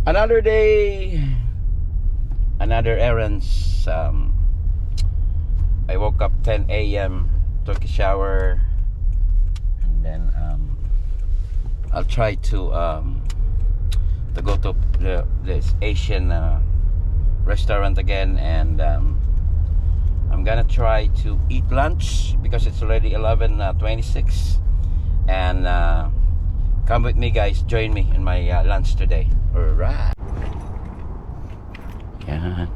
Another day, another errands. I woke up 10 a.m., took a shower, and then I'll try to go to this Asian restaurant again, and I'm gonna try to eat lunch because it's already 11:26, and come with me, guys. Join me in my lunch today. Alright. Yan.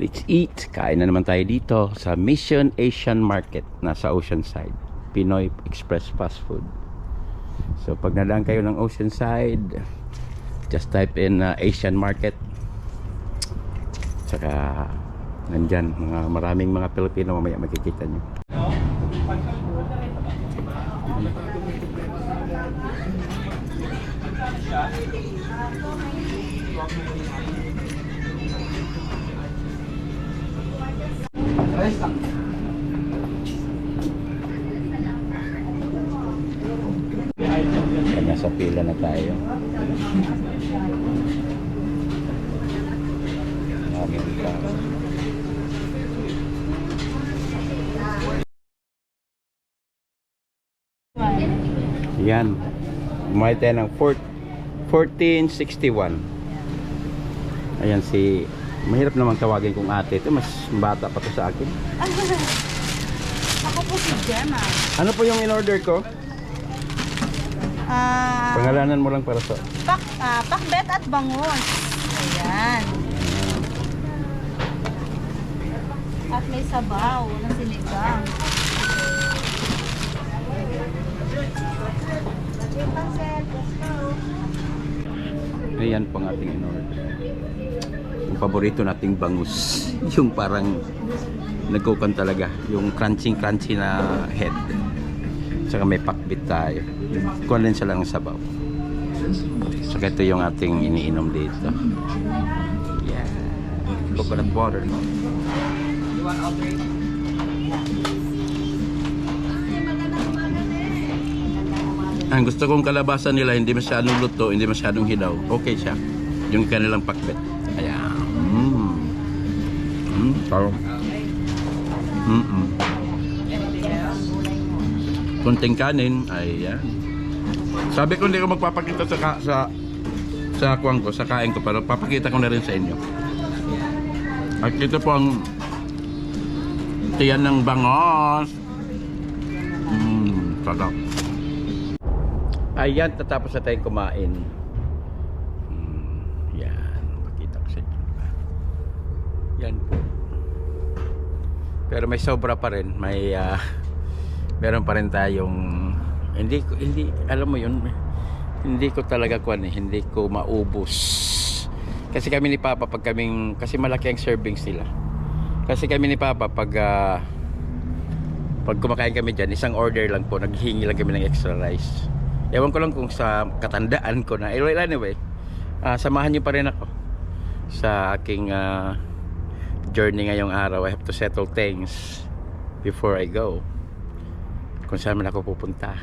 Let's eat. Kain na naman tayo dito sa Mission Asian Market. Nasa Oceanside. Pinoy Express Fast Food. So pag nadaan kayo ng Oceanside, just type in Asian Market. Saka nandyan maraming mga Pilipino, mamaya makikita nyo. Nasa pila na tayo. Yan. Kumain tayo ng 1461. Ayan si... Mahirap namang tawagin kong ate. Ito mas bata pa to sa akin. Ako po si Gemma. Ano po yung in-order ko? Pangalanan mo lang para sa... Pakbet at bangus. Ayan. At may sabaw na sinigang. Ayan pang ating in-order. Yung paborito nating bangus. Yung parang nagkukan talaga. Yung crunchy na head. Saka may pakbit tayo. Kondensa lang ng sabaw. Saka ito yung ating iniinom dito. Yeah. Coconut water. Ang gusto kong kalabasan nila, hindi masyadong luto, hindi masyadong hilaw. Okay siya. Yung kanilang pakbet. Ayan. Sarap. Kunting kanin. Ayan. Sabi ko hindi ko magpapakita sa kuwang ko, sa kain ko, pero papakita ko na rin sa inyo. At ito po ang tiyan ng bangos. Sarap. Ayan, tatapos na tayong kumain. Yan, pakita ko sa inyo. Yan po. Pero may sobra pa rin. May meron pa rin tayong hindi alam mo yun, hindi ko talaga hindi ko maubos. Kasi kami ni Papa kasi malaki ang servings nila. Kasi kami ni Papa pag kumakain kami dyan, isang order lang po, naghihingi lang kami ng extra rice. Ewan ko lang kung sa katandaan ko na. Anyway, samahan niyo pa rin ako sa aking journey ngayong araw. I have to settle things before I go. Kung saan man ako pupunta.